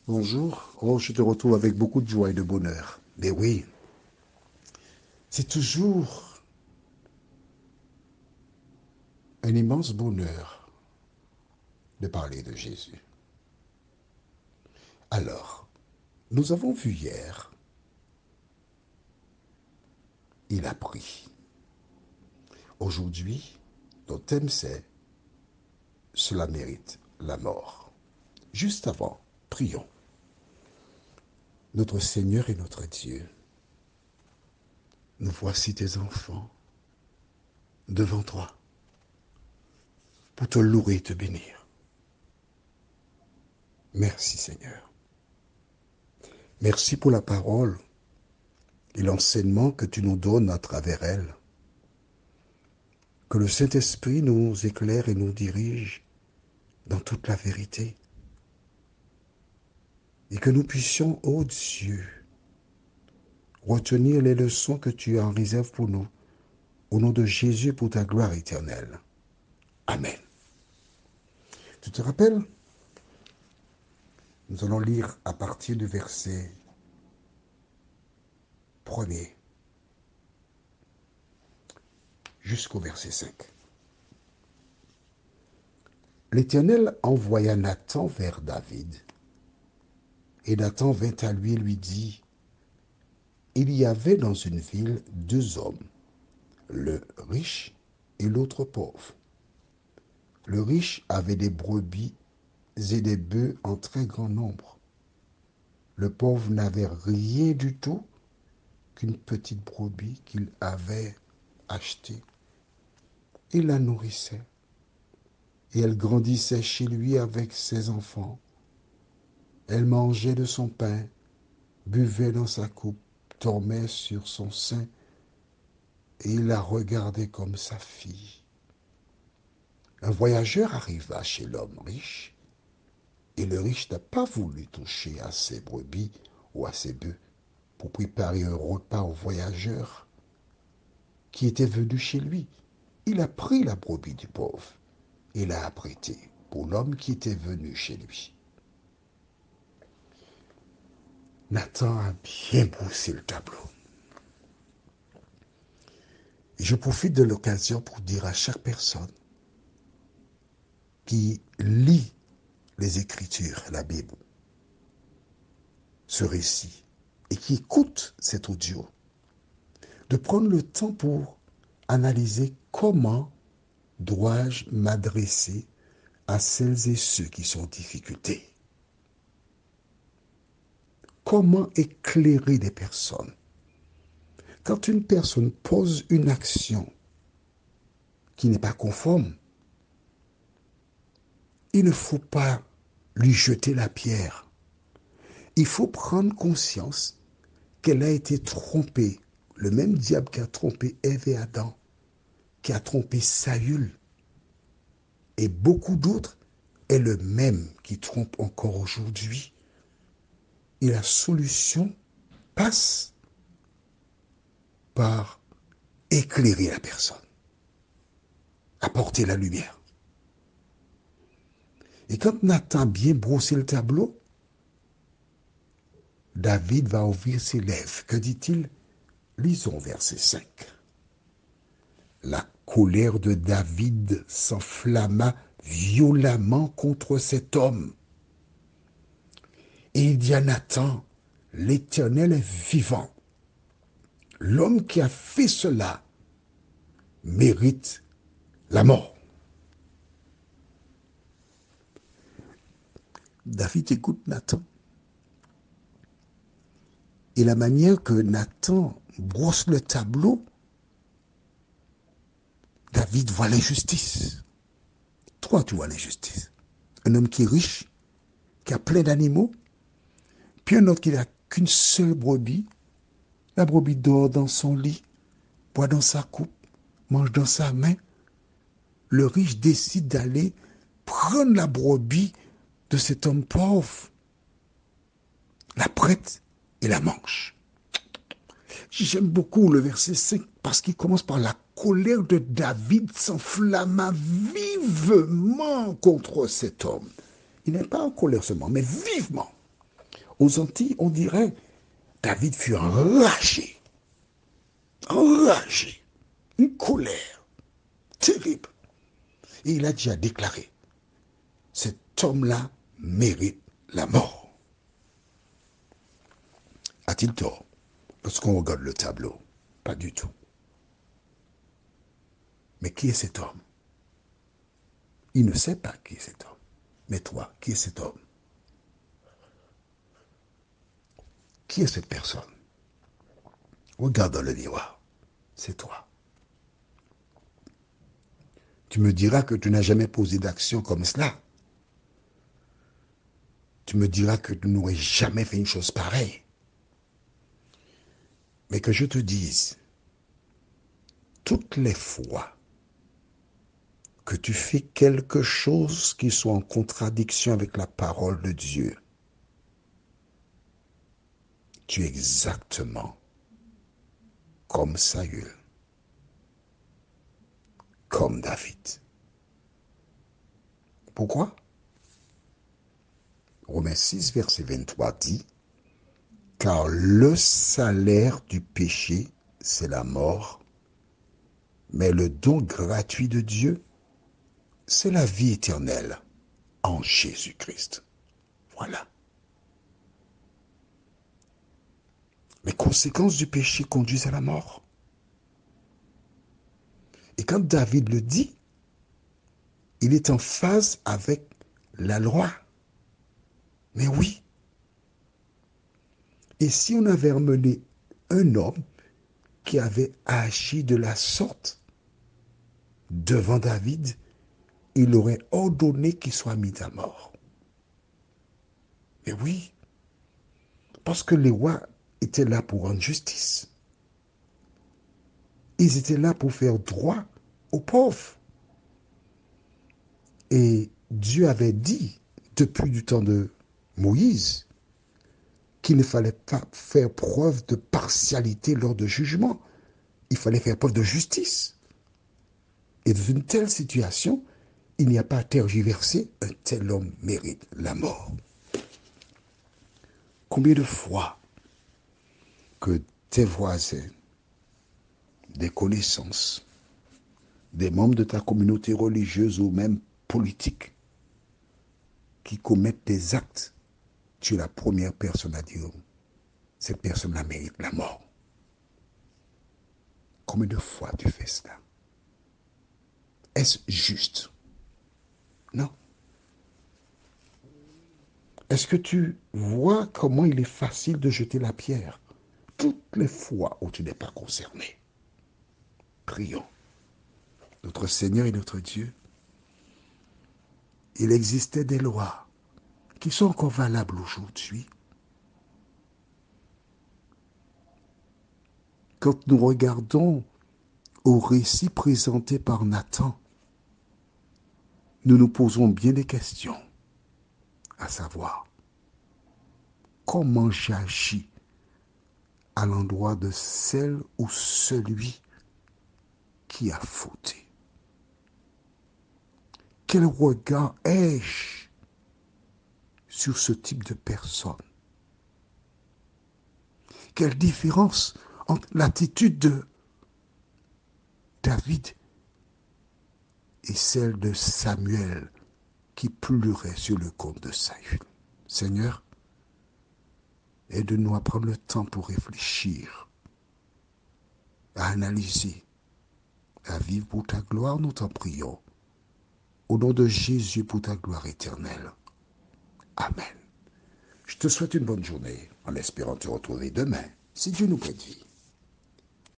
Bonjour. Oh, je te retrouve avec beaucoup de joie et de bonheur. Mais oui, c'est toujours un immense bonheur de parler de Jésus. Alors, nous avons vu hier, il a pris. Aujourd'hui, notre thème c'est cela mérite la mort. Juste avant, prions. Notre Seigneur et notre Dieu, nous voici tes enfants devant toi pour te louer et te bénir. Merci Seigneur. Merci pour la parole et l'enseignement que tu nous donnes à travers elle. Que le Saint-Esprit nous éclaire et nous dirige dans toute la vérité. Et que nous puissions, ô Dieu, retenir les leçons que tu en réserves pour nous, au nom de Jésus pour ta gloire éternelle. Amen. Tu te rappelles? Nous allons lire à partir du verset 1er jusqu'au verset 5. L'Éternel envoya Nathan vers David, et Nathan vint à lui et lui dit, il y avait dans une ville deux hommes, le riche et l'autre pauvre. Le riche avait des brebis et des bœufs en très grand nombre. Le pauvre n'avait rien du tout qu'une petite brebis qu'il avait achetée. Il la nourrissait et elle grandissait chez lui avec ses enfants. Elle mangeait de son pain, buvait dans sa coupe, dormait sur son sein et il la regardait comme sa fille. Un voyageur arriva chez l'homme riche et le riche n'a pas voulu toucher à ses brebis ou à ses bœufs pour préparer un repas au voyageur qui était venu chez lui. Il a pris la brebis du pauvre et l'a apprêtée pour l'homme qui était venu chez lui. Nathan a bien brossé le tableau. Et je profite de l'occasion pour dire à chaque personne qui lit les Écritures, la Bible, ce récit, et qui écoute cet audio, de prendre le temps pour analyser comment dois-je m'adresser à celles et ceux qui sont en difficulté. Comment éclairer des personnes? Quand une personne pose une action qui n'est pas conforme, il ne faut pas lui jeter la pierre. Il faut prendre conscience qu'elle a été trompée. Le même diable qui a trompé Ève et Adam, qui a trompé Saül, et beaucoup d'autres, est le même qui trompe encore aujourd'hui. Et la solution passe par éclairer la personne, apporter la lumière. Et quand Nathan a bien brossé le tableau, David va ouvrir ses lèvres. Que dit-il? Lisons verset 5. La colère de David s'enflamma violemment contre cet homme. Et il dit à Nathan, l'Éternel est vivant. L'homme qui a fait cela mérite la mort. David écoute Nathan. Et la manière que Nathan brosse le tableau, David voit l'injustice. Toi, tu vois l'injustice. Un homme qui est riche, qui a plein d'animaux, puis un autre qui n'a qu'une seule brebis. La brebis dort dans son lit, boit dans sa coupe, mange dans sa main. Le riche décide d'aller prendre la brebis de cet homme pauvre, la prête et la mange. J'aime beaucoup le verset 5 parce qu'il commence par la colère de David s'enflamma vivement contre cet homme. Il n'est pas en colère seulement, mais vivement. Aux Antilles, on dirait, David fut enragé, enragé, une colère terrible. Et il a déjà déclaré, cet homme-là mérite la mort. A-t-il tort? Lorsqu'on regarde le tableau, pas du tout. Mais qui est cet homme? Il ne sait pas qui est cet homme. Mais toi, qui est cet homme? Qui est cette personne? Regarde dans le miroir. C'est toi. Tu me diras que tu n'as jamais posé d'action comme cela. Tu me diras que tu n'aurais jamais fait une chose pareille. Mais que je te dise, toutes les fois que tu fais quelque chose qui soit en contradiction avec la parole de Dieu, tu es exactement comme Saül, comme David. Pourquoi? Romains 6, verset 23 dit, « Car le salaire du péché, c'est la mort, mais le don gratuit de Dieu, c'est la vie éternelle en Jésus-Christ. » Voilà. Les conséquences du péché conduisent à la mort. Et quand David le dit, il est en phase avec la loi. Mais oui. Et si on avait emmené un homme qui avait agi de la sorte devant David, il aurait ordonné qu'il soit mis à mort. Mais oui, parce que les rois étaient là pour rendre justice. Ils étaient là pour faire droit aux pauvres. Et Dieu avait dit, depuis du temps de Moïse, qu'il ne fallait pas faire preuve de partialité lors de jugement. Il fallait faire preuve de justice. Et dans une telle situation, il n'y a pas à tergiverser, un tel homme mérite la mort. Combien de fois que tes voisins, des connaissances, des membres de ta communauté religieuse ou même politique qui commettent des actes, tu es la première personne à dire cette personne-là mérite la mort. Combien de fois tu fais cela? Est-ce juste? Non. Est-ce que tu vois comment il est facile de jeter la pierre toutes les fois où tu n'es pas concerné? Prions. Notre Seigneur et notre Dieu, il existait des lois qui sont encore valables aujourd'hui. Quand nous regardons au récit présenté par Nathan, nous nous posons bien des questions, à savoir, comment j'agis à l'endroit de celle ou celui qui a fauté? Quel regard ai-je sur ce type de personne? Quelle différence entre l'attitude de David et celle de Samuel qui pleurait sur le compte de Saül? Seigneur, aide-nous à prendre le temps pour réfléchir, à analyser, à vivre pour ta gloire, nous t'en prions. Au nom de Jésus, pour ta gloire éternelle. Amen. Je te souhaite une bonne journée, en espérant te retrouver demain, si Dieu nous prête vie.